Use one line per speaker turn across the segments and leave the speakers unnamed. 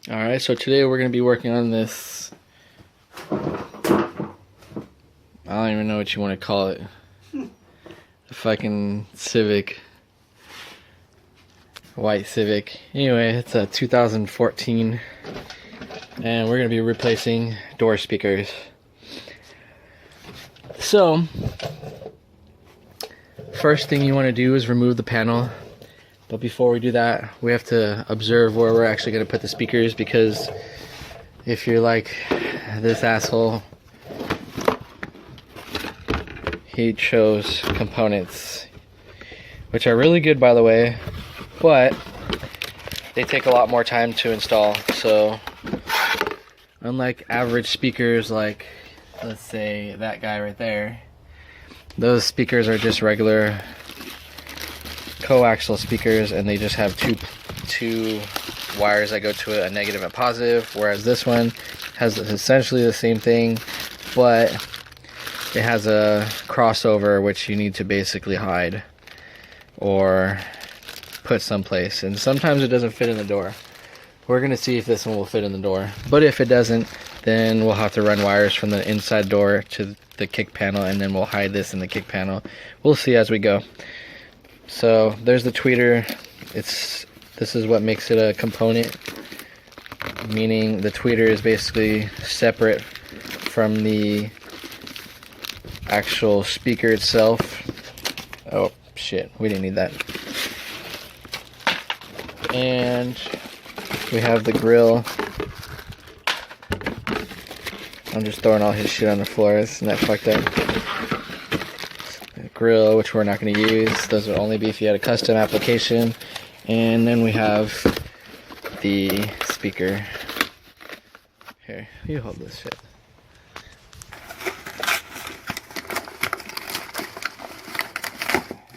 Alright, so today we're going to be working on this, I don't even know what you want to call it, the fucking Civic, white Civic. Anyway, it's a 2014, and we're going to be replacing door speakers. So, first thing you want to do is remove the panel. But before we do that, we have to observe where we're actually going to put the speakers, because if you're like this asshole, he chose components, which are really good by the way, but they take a lot more time to install. So unlike average speakers, like let's say that guy right there, those speakers are just regular coaxial speakers, and they just have two wires that go to a negative and positive, whereas this one has essentially the same thing, but it has a crossover which you need to basically hide or put someplace, and sometimes it doesn't fit in the door. We're gonna see if this one will fit in the door, but if it doesn't, then we'll have to run wires from the inside door to the kick panel, and then we'll hide this in the kick panel. We'll see as we go. So there's the tweeter. This is what makes it a component, meaning the tweeter is basically separate from the actual speaker itself. Oh shit, we didn't need that. And we have the grill. I'm just throwing all his shit on the floor. Isn't that fucked up? Grill, which we're not going to use. Those would only be if you had a custom application. And then we have the speaker. Here, you hold this shit.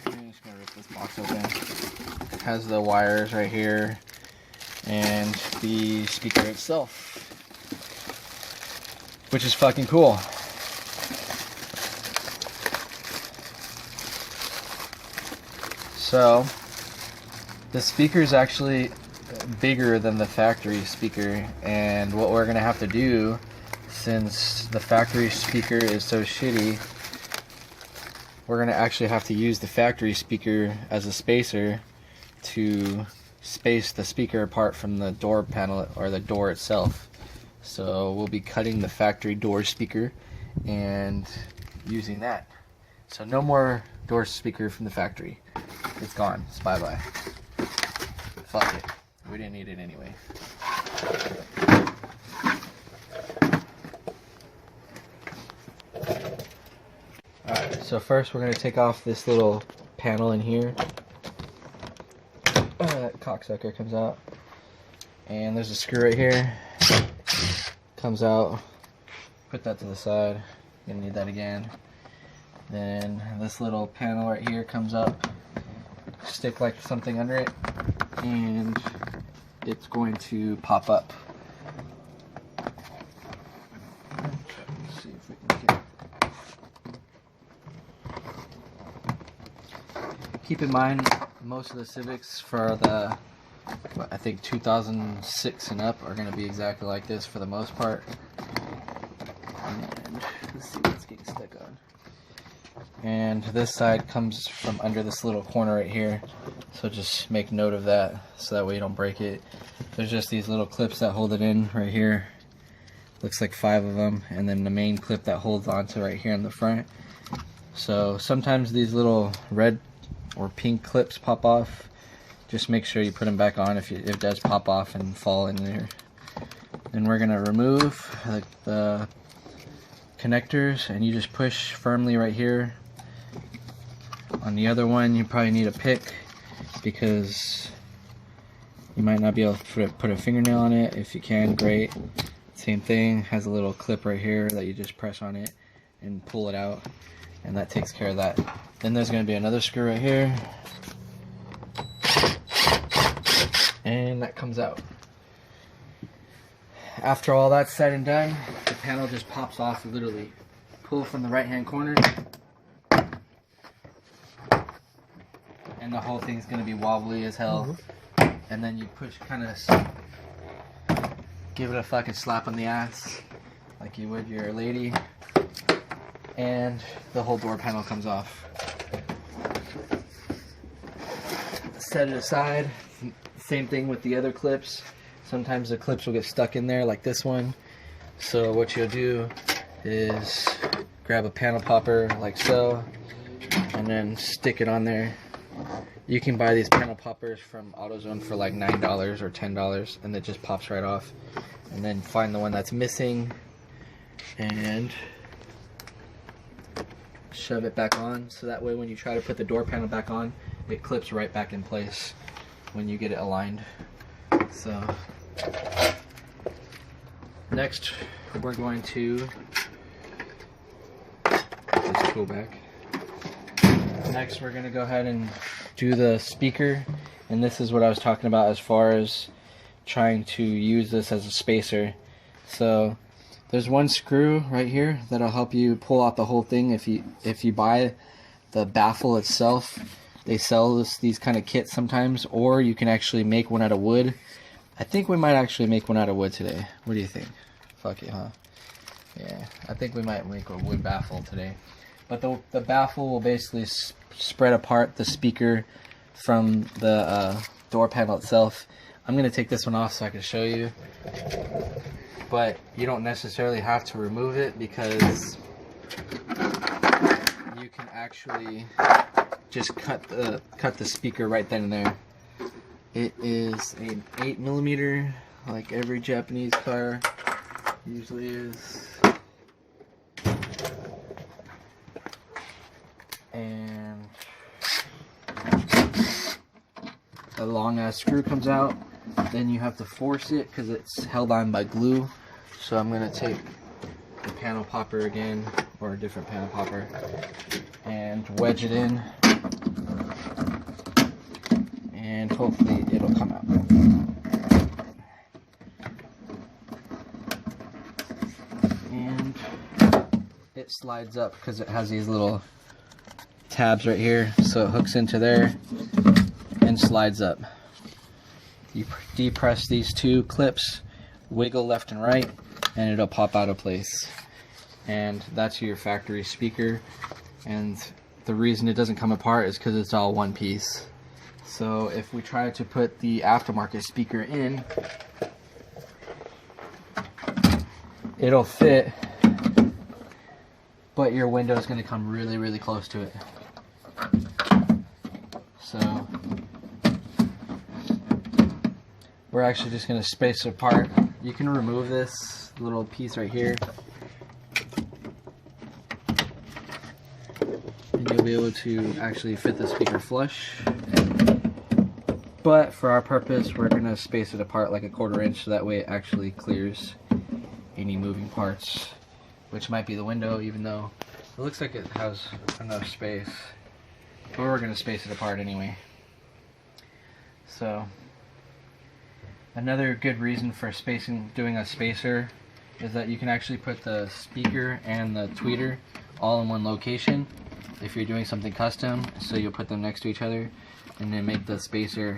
I'm just going to rip this box open. It has the wires right here and the speaker itself, which is fucking cool. So, the speaker is actually bigger than the factory speaker, and what we're gonna have to do, since the factory speaker is so shitty, we're gonna actually have to use the factory speaker as a spacer to space the speaker apart from the door panel or the door itself. So we'll be cutting the factory door speaker and using that. So no more door speaker from the factory. It's gone. It's bye-bye. Fuck it. We didn't need it anyway. Alright, so first we're going to take off this little panel in here. That cocksucker comes out. And there's a screw right here. Comes out. Put that to the side. Gonna need that again. Then this little panel right here comes up. Stick like something under it, and it's going to pop up. Let's see if we can get it. Keep in mind, most of the Civics for the, I think 2006 and up, are going to be exactly like this for the most part. And let's see what's getting stuck on. And this side comes from under this little corner right here, so just make note of that so that way you don't break it. There's just these little clips that hold it in right here. Looks like 5 of them, and then the main clip that holds onto right here in the front. So sometimes these little red or pink clips pop off. Just make sure you put them back on if it does pop off and fall in there. Then we're gonna remove the connectors, and you just push firmly right here. On the other one, you probably need a pick because you might not be able to put a fingernail on it. If you can, great. Same thing, has a little clip right here that you just press on it and pull it out, and that takes care of that. Then there's going to be another screw right here, and that comes out. After all that's said and done, the panel just pops off. Literally pull from the right hand corner, and the whole thing's going to be wobbly as hell. And then you push kind of give it a fucking slap on the ass like you would your lady, and the whole door panel comes off. Set it aside. Same thing with the other clips. Sometimes the clips will get stuck in there like this one. So what you'll do is grab a panel popper like so, and then stick it on there. You can buy these panel poppers from AutoZone for like $9 or $10, and it just pops right off. And then find the one that's missing and shove it back on, so that way when you try to put the door panel back on, it clips right back in place when you get it aligned. So next we're going to put this tool back. Next we're going to go ahead and do the speaker, and this is what I was talking about as far as trying to use this as a spacer. So there's one screw right here that'll help you pull out the whole thing. If you buy the baffle itself, they sell these kind of kits sometimes, or you can actually make one out of wood. I think we might actually make one out of wood today. What do you think? Fuck it, huh? Yeah, I think we might make a wood baffle today. But the baffle will basically spread apart the speaker from the door panel itself. I'm going to take this one off so I can show you. But you don't necessarily have to remove it, because you can actually just cut the speaker right then and there. It is an 8mm, like every Japanese car usually is. And a long ass screw comes out. Then you have to force it because it's held on by glue. So I'm going to take the panel popper again, or a different panel popper, and wedge it in, and hopefully it'll come out. And it slides up because it has these little tabs right here, so it hooks into there and slides up. You depress these two clips, wiggle left and right, and it'll pop out of place. And that's your factory speaker. And the reason it doesn't come apart is because it's all one piece. So if we try to put the aftermarket speaker in, it'll fit, but your window is going to come really, really close to it. So we're actually just going to space it apart. You can remove this little piece right here, and you'll be able to actually fit the speaker flush. But for our purpose, we're going to space it apart like a 1/4 inch, so that way it actually clears any moving parts, which might be the window, even though it looks like it has enough space. But we're going to space it apart anyway. So another good reason for doing a spacer is that you can actually put the speaker and the tweeter all in one location if you're doing something custom. So you'll put them next to each other and then make the spacer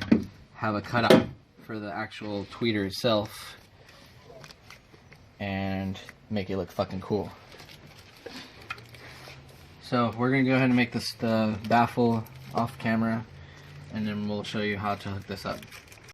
have a cutout for the actual tweeter itself and make it look fucking cool. So we're going to go ahead and make the baffle off camera, and then we'll show you how to hook this up.